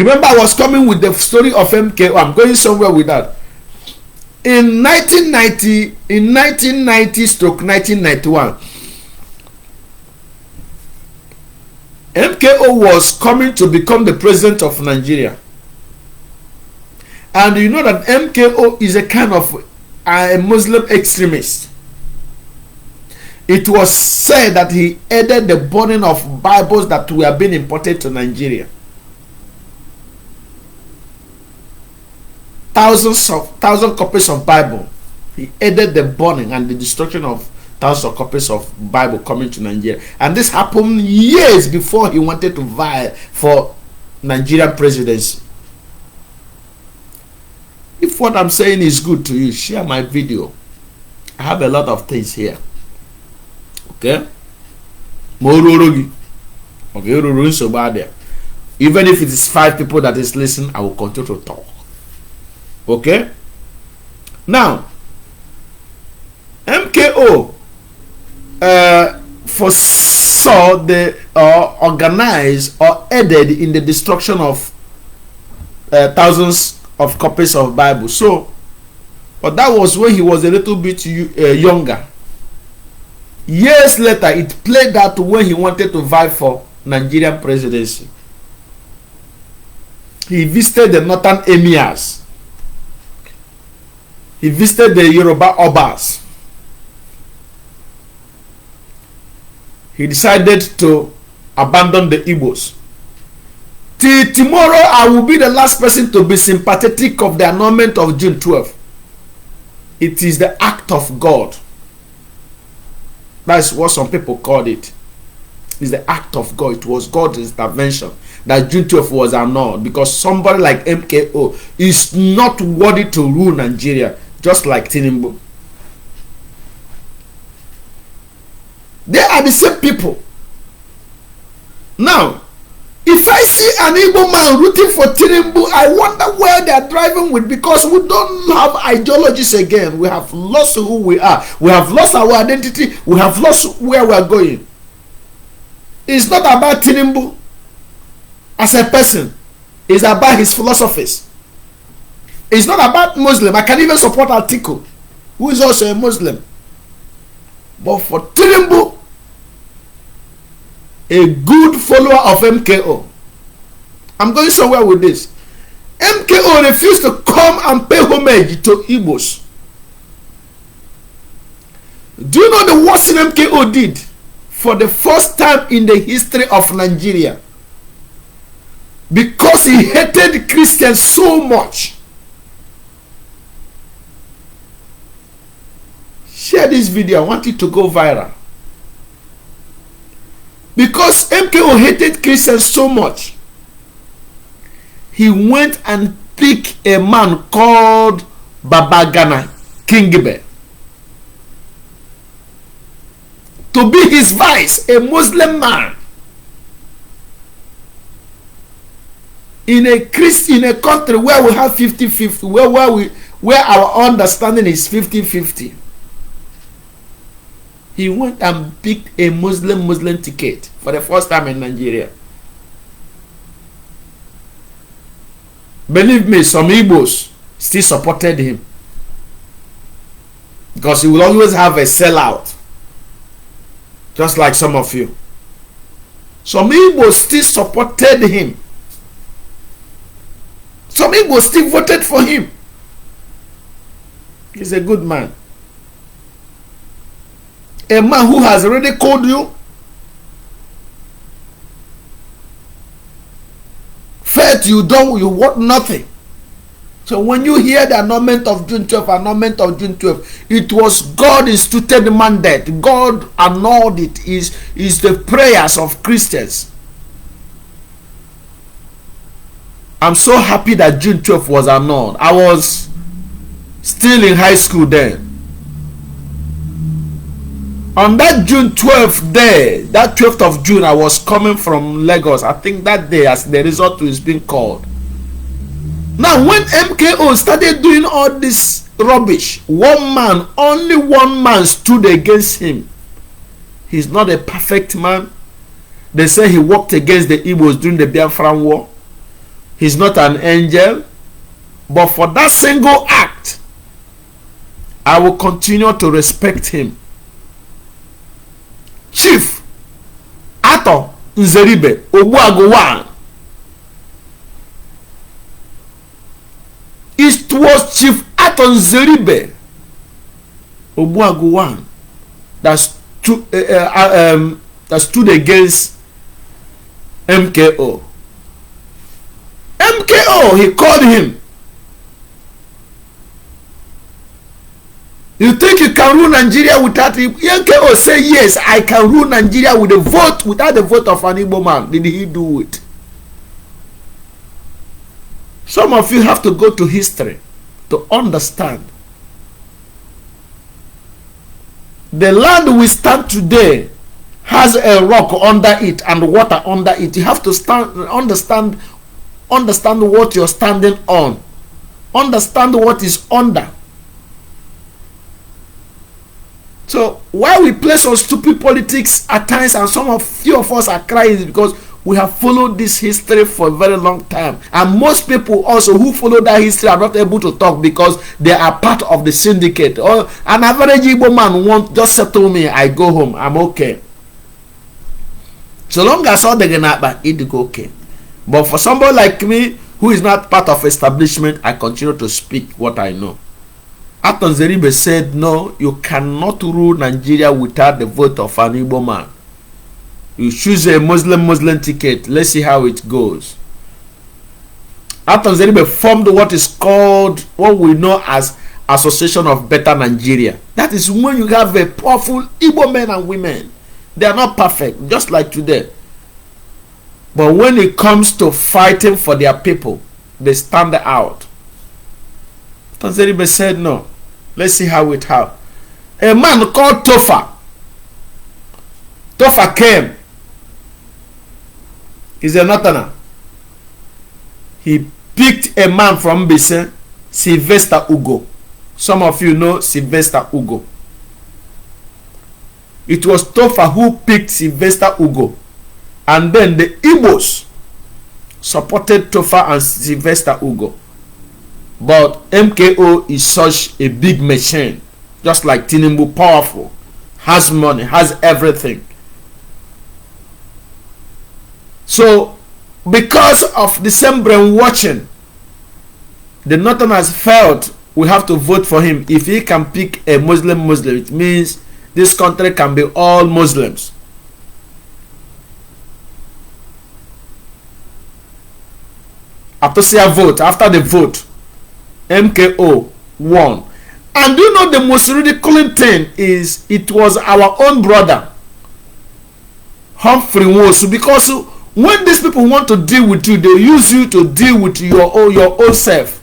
Remember, I was coming with the story of MKO. I'm going somewhere with that. In 1990/1991, MKO was coming to become the president of Nigeria. And you know that MKO is a kind of a Muslim extremist. It was said that he aided the burning of Bibles that were being imported to Nigeria. Thousands copies of Bible. He aided the burning and the destruction of thousands of copies of Bible coming to Nigeria. And this happened years before he wanted to vie for Nigerian presidency. If what I'm saying is good to you, share my video. I have a lot of things here. Okay? Okay, so bad there. Even if it is 5 people that is listening, I will continue to talk. Okay? Now, MKO foresaw the organized or aided in the destruction of thousands of copies of Bible. So, but that was when he was a little bit younger. Years later, it played out when he wanted to vie for Nigerian presidency. He visited the northern emirs. He visited the Yoruba Obas. He decided to abandon the Igbos. Till tomorrow, I will be the last person to be sympathetic of the annulment of June 12th. It is the act of God. That's what some people called it. It's the act of God. It was God's intervention that June 12th was annulled, because somebody like MKO is not worthy to rule Nigeria, just like Tinubu. They are the same people. Now, if I see an Igbo man rooting for Tinubu, I wonder where they are driving with, because we don't have ideologies again. We have lost who we are. We have lost our identity. We have lost where we are going. It's not about Tinubu as a person. It's about his philosophies. It's not about Muslim. I can even support Atiku, who is also a Muslim. But for Tinubu, a good follower of MKO. I'm going somewhere with this. MKO refused to come and pay homage to Igbos. Do you know the worst thing MKO did? For the first time in the history of Nigeria, because he hated Christians so much. Share this video. I want it to go viral. Because MKO hated Christians so much, he went and picked a man called Babagana Kingibe to be his vice, a Muslim man. In a country where we have 50-50, where our understanding is 50-50. He went and picked a Muslim ticket for the first time in Nigeria. Believe me, some Igbos still supported him, because he will always have a sellout, just like some of you. Some Igbos still supported him. Some Igbos still voted for him. He's a good man. A man who has already called you faith, you want nothing. So when you hear the annulment of June 12th, it was God instituted mandate. God annulled it. Is the prayers of Christians. I'm so happy that June 12th was annulled. I was still in high school then. On that June 12th day, that 12th of June, I was coming from Lagos. I think that day, as the result is being called. Now, when MKO started doing all this rubbish, only one man stood against him. He's not a perfect man. They say he worked against the Igbos during the Biafran War. He's not an angel. But for that single act, I will continue to respect him. Chief Arthur Nzeribe Ogbuagu. It was Chief Arthur Nzeribe Ogbuagu that stood against MKO. MKO, he called him. You think you can rule Nigeria without him? MKO say yes, I can rule Nigeria with a vote, without the vote of an Igbo man. Did he do it? Some of you have to go to history to understand. The land we stand today has a rock under it and water under it. You have to understand what you're standing on. Understand what is under. So why we play some stupid politics at times, and few of us are crying, is because we have followed this history for a very long time, and most people also who follow that history are not able to talk because they are part of the syndicate. Or an average Igbo man won't just settle me, I go home, I'm okay. So long as all the Genaba, it go okay. But for somebody like me who is not part of establishment, I continue to speak what I know. Arthur Nzeribe said, no, you cannot rule Nigeria without the vote of an Igbo man. You choose a Muslim ticket. Let's see how it goes. Arthur Nzeribe formed what is called, what we know as Association of Better Nigeria. That is when you have a powerful Igbo men and women. They are not perfect, just like today. But when it comes to fighting for their people, they stand out. Arthur Nzeribe said, no. Let's see how it happens. A man called Tofa. Tofa came. He's a Northerner. He picked a man from Mbise, Sylvester Ugo. Some of you know Sylvester Ugo. It was Tofa who picked Sylvester Ugo. And then the Igbos supported Tofa and Sylvester Ugo. But MKO is such a big machine, just like Tinubu, powerful, has money, has everything. So, because of the same brainwashing, the Northerners felt we have to vote for him. If he can pick a Muslim, it means this country can be all Muslims. After the vote, MKO won. And do you know the most ridiculous thing is it was our own brother Humphrey Nwosu, because when these people want to deal with you, they use you to deal with your own self.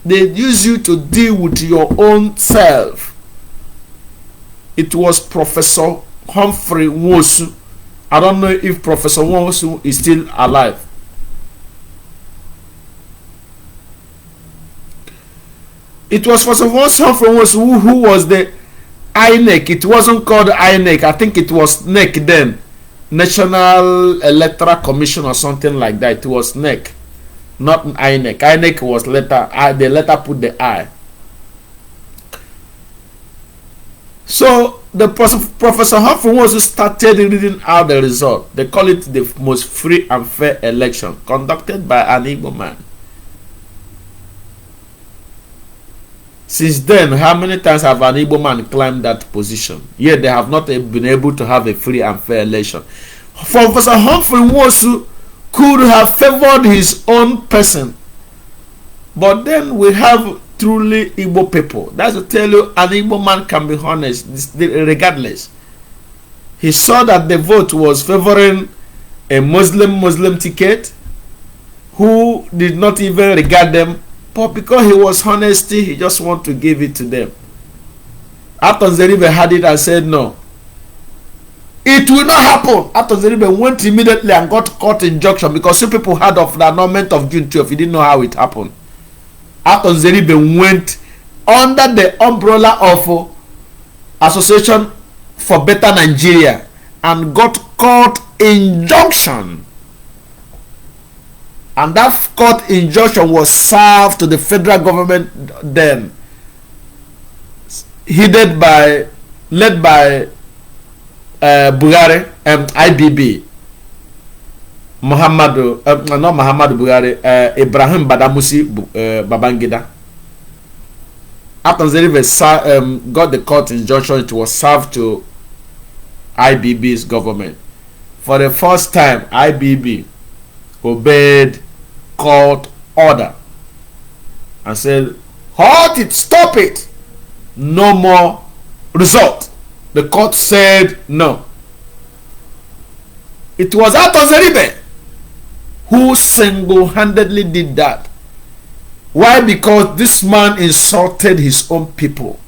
They use you to deal with your own self. It was Professor Humphrey Nwosu. I don't know if Professor Nwosu is still alive. It was Professor Humphrey Nwosu who was the INEC. It wasn't called INEC. I think it was NEC then. National Electoral Commission or something like that. It was NEC, not INEC. INEC was later. They later put the I. So the Professor Humphrey Nwosu started reading out the result. They call it the most free and fair election conducted by an Igbo man. Since then, how many times have an Igbo man climbed that position? Yet they have not been able to have a free and fair election. Professor Humphrey Nwosu could have favored his own person. But then we have truly Igbo people. That's to tell you an Igbo man can be honest regardless. He saw that the vote was favoring a Muslim ticket who did not even regard them. But because he was honesty, he just want to give it to them. Arthur Nzeribe had it and said no. It will not happen. Arthur Nzeribe went immediately and got court injunction because some people heard of the annulment of June 12th. He didn't know how it happened. Arthur Nzeribe went under the umbrella of Association for Better Nigeria and got court injunction. And that court injunction was served to the federal government then, led by Buhari, IBB, not Muhammadu Buhari, Ibrahim Badamusi Babangida. After Zeribe got the court injunction, it was served to IBB's government. For the first time, IBB obeyed court order and said, halt it, stop it, no more result. The court said no. It was Aton Zeribe who single-handedly did that. Why? Because this man insulted his own people.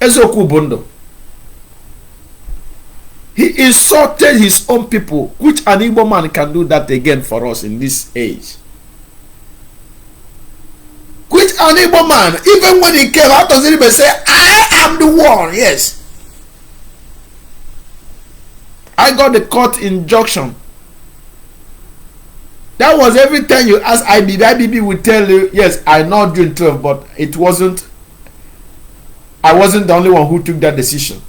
Ezoku Bondo. He insulted his own people, which an Igbo man can do that again for us in this age. Which an Igbo man, even when he came out of Zeribe, said, I am the one, yes. I got the court injunction. That was every time you ask IBB, IBB would tell you, yes, I know June 12, but it wasn't, I wasn't the only one who took that decision.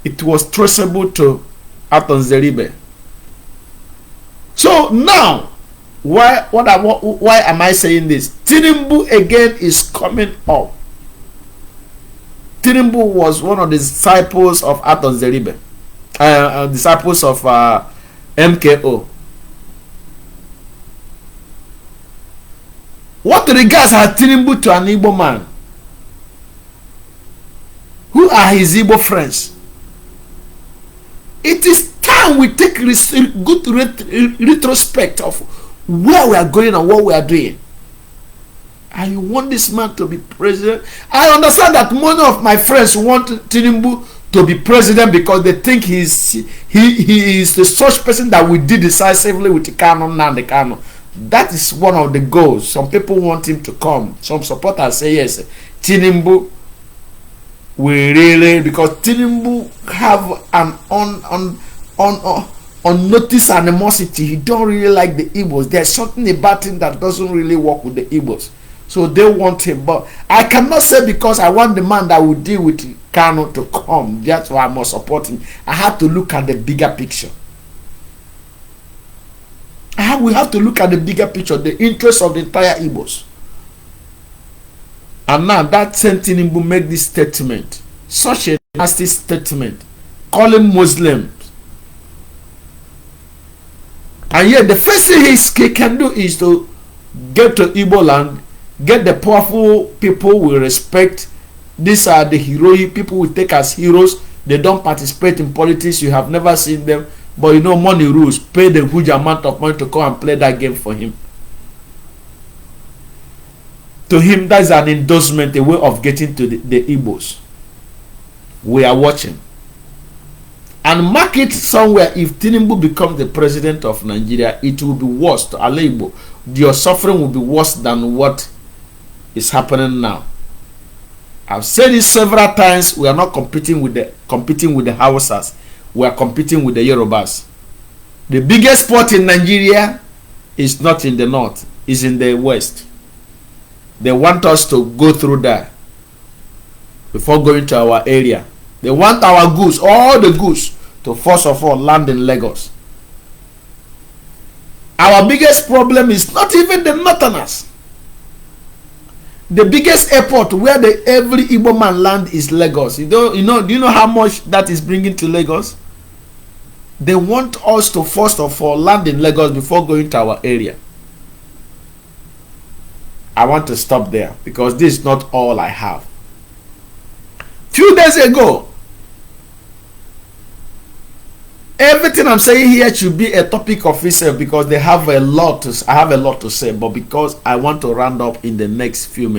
It was traceable to Aton Zeribe. So now, why am I saying this? Tinubu again is coming up. Tinubu was one of the disciples of Aton Zeribe, disciples of MKO. What regards has Tinubu to an Igbo man? Who are his Igbo friends? It is time we take good retrospect of where we are going and what we are doing. And you want this man to be president? I understand that many of my friends want Tinubu to be president because they think he is the such person that will deal decisively with the Kanu and the Kanu. That is one of the goals. Some people want him to come. Some supporters say yes, Tinubu will really, because Tinubu have an unnoticed animosity. He don't really like the Igbos. There's something about him that doesn't really work with the Igbos. So they want him. But I cannot say because I want the man that will deal with Kanu to come. That's why I must support him. I have to look at the bigger picture. We have to look at the bigger picture, the interest of the entire Igbos. And now that same Tinubu make this statement, such a nasty statement, calling Muslims. And yet the first thing he can do is to get to Igbo land, get the powerful people we respect. These are the heroic people we take as heroes. They don't participate in politics. You have never seen them. But you know, money rules. Pay the huge amount of money to come and play that game for him. To him, that's an endorsement, a way of getting to the Igbos. We are watching. And mark it somewhere, if Tinubu becomes the president of Nigeria, it will be worse to Igbo. Your suffering will be worse than what is happening now. I've said this several times. We are not competing with the Hausas. We are competing with the Yorubas. The biggest sport in Nigeria is not in the north, it's in the west. They want us to go through that before going to our area. They want our goods, all the goods, to first of all land in Lagos. Our biggest problem is not even the northerners. The biggest airport where every Igbo man land is Lagos. Do you know how much that is bringing to Lagos? They want us to first of all land in Lagos before going to our area. I want to stop there because this is not all I have. Few days ago, everything I'm saying here should be a topic of itself because I have a lot to say, but because I want to round up in the next few minutes.